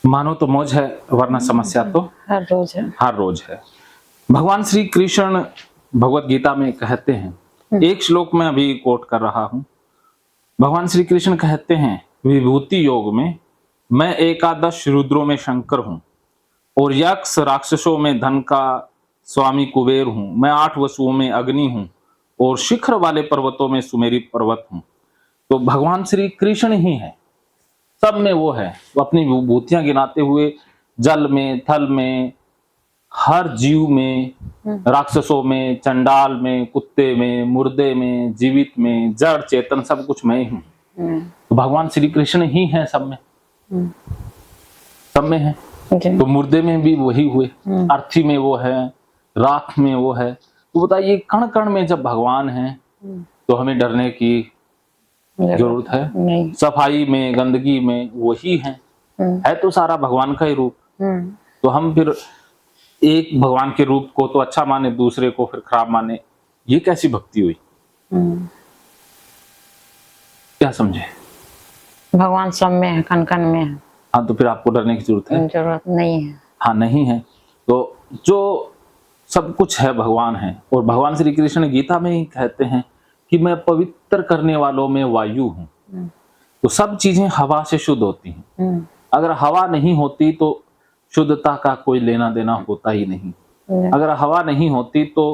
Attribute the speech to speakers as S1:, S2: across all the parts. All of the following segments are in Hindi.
S1: मानो तो मौज है, वरना समस्या तो
S2: हर रोज है।
S1: हर रोज है। भगवान श्री कृष्ण भगवत गीता में कहते हैं, एक श्लोक में अभी कोट कर रहा हूं। भगवान श्री कृष्ण कहते हैं, विभूति योग में मैं एकादश रुद्रों में शंकर हूं और यक्ष राक्षसों में धन का स्वामी कुबेर हूं। मैं 8 वसुओं में अग्नि हूं और शिखर वाले पर्वतों में सुमेरी पर्वत हूं। तो भगवान श्री कृष्ण ही है, सब में वो है। वो अपनी विभूतियां गिनाते हुए जल में, थल में, हर जीव में, राक्षसों में, चंडाल में, कुत्ते में, मुर्दे में, जीवित में, जड़ चेतन, सब कुछ मैं ही हूँ। तो भगवान श्री कृष्ण ही है सब में, सब में है। तो मुर्दे में भी वही हुए, अर्थी में वो है, राख में वो है। तो बताइए, कण कण में जब भगवान है तो हमें डरने की जरूरत है
S2: नहीं।
S1: सफाई में, गंदगी में वही है तो सारा भगवान का ही रूप। तो हम फिर एक भगवान के रूप को तो अच्छा माने, दूसरे को फिर खराब माने, ये कैसी भक्ति हुई? क्या समझे?
S2: भगवान सब में है, कण कण में है।
S1: हाँ, तो फिर आपको डरने की जरूरत है?
S2: जरूरत नहीं है।
S1: हाँ, नहीं है। तो जो सब कुछ है भगवान है। और भगवान श्री कृष्ण गीता में ही कहते हैं कि मैं पवित्र करने वालों में वायु हूँ। तो सब चीजें हवा से शुद्ध होती हैं। अगर हवा नहीं होती तो शुद्धता का कोई लेना देना होता ही नहीं। अगर हवा नहीं होती तो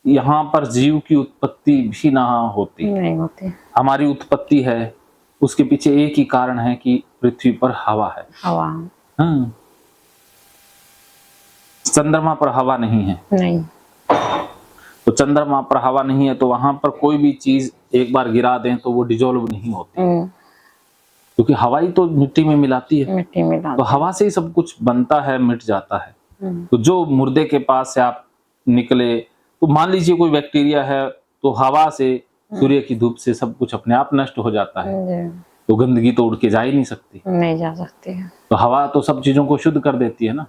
S1: यहाँ पर जीव की उत्पत्ति भी ना होती।
S2: नहीं होती।
S1: हमारी उत्पत्ति है, उसके पीछे एक ही कारण है कि पृथ्वी पर हवा है।
S2: हवा।
S1: हाँ। चंद्रमा पर हवा नहीं है।
S2: नहीं।
S1: तो चंद्रमा पर हवा नहीं है तो वहां पर कोई भी चीज एक बार गिरा दें तो वो डिजोल्व नहीं होती, क्योंकि हवा ही तो मिट्टी में मिलाती है।
S2: मिट्टी मिलाती।
S1: तो हवा से ही सब कुछ बनता है, मिट जाता है। तो जो मुर्दे के पास से आप निकले, तो मान लीजिए कोई बैक्टीरिया है, तो हवा से, सूर्य की धूप से सब कुछ अपने आप नष्ट हो जाता है। तो गंदगी तो उड़ के जा ही नहीं सकती।
S2: नहीं जा सकती है।
S1: तो हवा तो सब चीजों को शुद्ध कर देती है ना।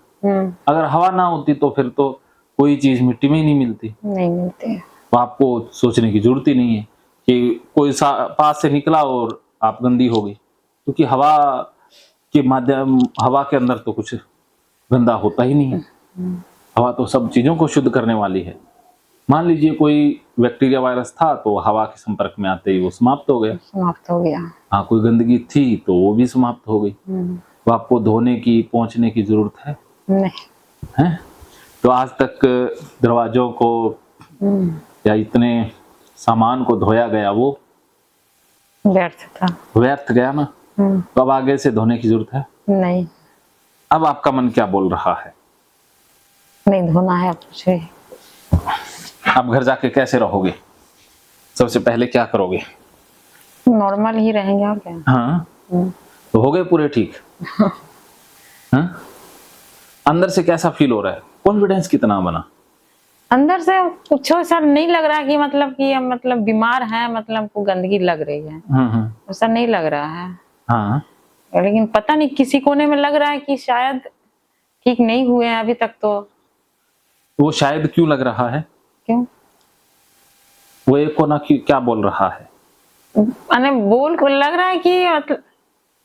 S1: अगर हवा ना होती तो फिर तो कोई चीज मिट्टी में ही नहीं मिलती।
S2: नहीं मिलती।
S1: तो आपको सोचने की जरूरत ही नहीं है कि कोई पास से निकला और आप गंदी हो गई, क्योंकि हवा के माध्यम, हवा के अंदर तो कुछ गंदा होता ही नहीं है। हवा तो सब चीजों को शुद्ध करने वाली है। मान लीजिए कोई बैक्टीरिया वायरस था तो हवा के संपर्क में आते ही वो समाप्त हो गया।
S2: समाप्त हो गया।
S1: हाँ, कोई गंदगी थी तो वो भी समाप्त हो गई। तो आपको धोने की, पोंछने की जरूरत है?
S2: नहीं
S1: है। तो आज तक दरवाजों को या इतने सामान को धोया गया, वो
S2: व्यर्थ था,
S1: व्यर्थ गया ना। तो अब आगे से धोने की जरूरत है?
S2: नहीं।
S1: अब आपका मन क्या बोल रहा है?
S2: नहीं धोना है अब।
S1: आप घर जाके कैसे रहोगे? सबसे पहले क्या करोगे?
S2: नॉर्मल ही रहेंगे और क्या।
S1: हाँ। तो हो गए पूरे ठीक? हाँ? अंदर से कैसा फील हो रहा है? कॉन्फिडेंस कितना बना? अंदर
S2: से कुछ ऐसा नहीं लग रहा कि मतलब कि हम मतलब बीमार हैं, मतलब को गंदगी लग रही है, ऐसा नहीं लग रहा है।
S1: हाँ।
S2: लेकिन पता नहीं किसी कोने में लग रहा है कि शायद ठीक नहीं हुए हैं अभी तक। तो
S1: वो शायद क्यों लग रहा है?
S2: क्यों?
S1: वो एक कोना क्या बोल रहा है?
S2: मैंने बोल को लग रहा है कि मतलब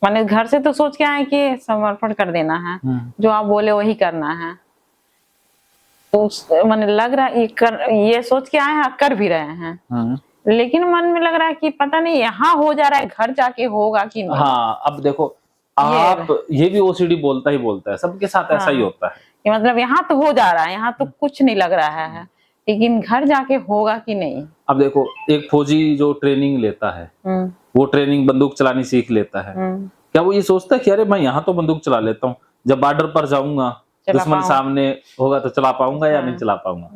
S2: मैंने घर से तो सोच के आए कि समर्पण कर देना है, जो आप बोले वही करना है। तो मैंने लग रहा है ये सोच के आए हैं, कर भी रहे हैं। लेकिन मन में लग रहा है कि पता नहीं यहाँ हो जा रहा है, घर जाके होगा कि नहीं।
S1: हाँ, अब देखो आप, ये भी ओसीडी बोलता ही बोलता है, सबके साथ ऐसा ही होता है
S2: कि मतलब यहाँ तो हो जा रहा है, यहाँ तो कुछ नहीं लग रहा है, लेकिन घर जाके होगा कि नहीं।
S1: अब देखो, एक फौजी जो ट्रेनिंग लेता है, वो ट्रेनिंग बंदूक चलानी सीख लेता है। क्या वो ये सोचता है कि अरे मैं यहाँ तो बंदूक चला लेता हूँ, जब बॉर्डर पर जाऊंगा, दुश्मन सामने होगा तो चला पाऊंगा या नहीं चला पाऊंगा?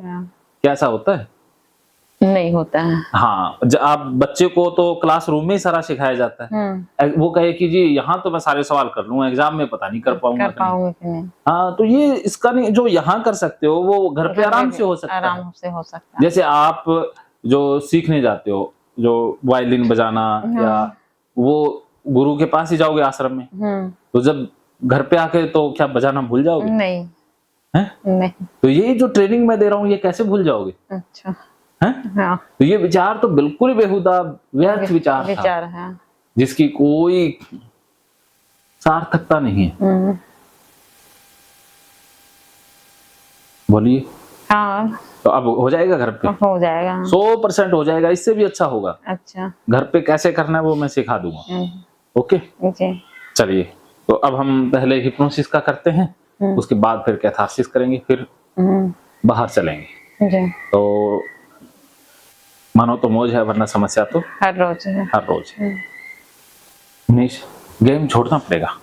S1: क्या ऐसा होता है?
S2: नहीं होता है।
S1: हाँ, आप बच्चे को तो क्लासरूम में ही सारा सिखाया जाता है। वो कहे कि जी यहाँ तो मैं सारे सवाल कर लूंगा, एग्जाम में पता नहीं कर पाऊंगा कि नहीं। हाँ, तो ये इसका नहीं, जो यहाँ कर सकते हो वो घर पे आराम से हो सकता है।
S2: आराम से हो सकता है।
S1: जैसे आप जो सीखने जाते हो, जो वायलिन बजाना, या वो गुरु के पास ही जाओगे आश्रम में, तो जब घर पे आके तो क्या बजाना भूल जाओगे?
S2: नहीं
S1: है? नहीं। तो ये जो ट्रेनिंग मैं दे रहा हूँ ये कैसे भूल जाओगे?
S2: अच्छा।
S1: हाँ। तो ये विचार तो बिल्कुल ही बेहुदा, व्यर्थ विचार है, जिसकी कोई सार्थकता नहीं है। बोलिए।
S2: हाँ
S1: तो अब हो जाएगा घर पे,
S2: हो जाएगा।
S1: 100% हो जाएगा, इससे भी अच्छा होगा।
S2: अच्छा।
S1: घर पे कैसे करना है वो मैं सिखा दूंगा। ओके
S2: जी।
S1: चलिए, तो अब हम पहले हिप्नोसिस का करते हैं, उसके बाद फिर कैथारसिस करेंगे, फिर बाहर चलेंगे।
S2: जी।
S1: तो मानो तो मौज है, वरना समस्या तो
S2: हर रोज है।
S1: हर रोज है। मनीष, गेम छोड़ना पड़ेगा।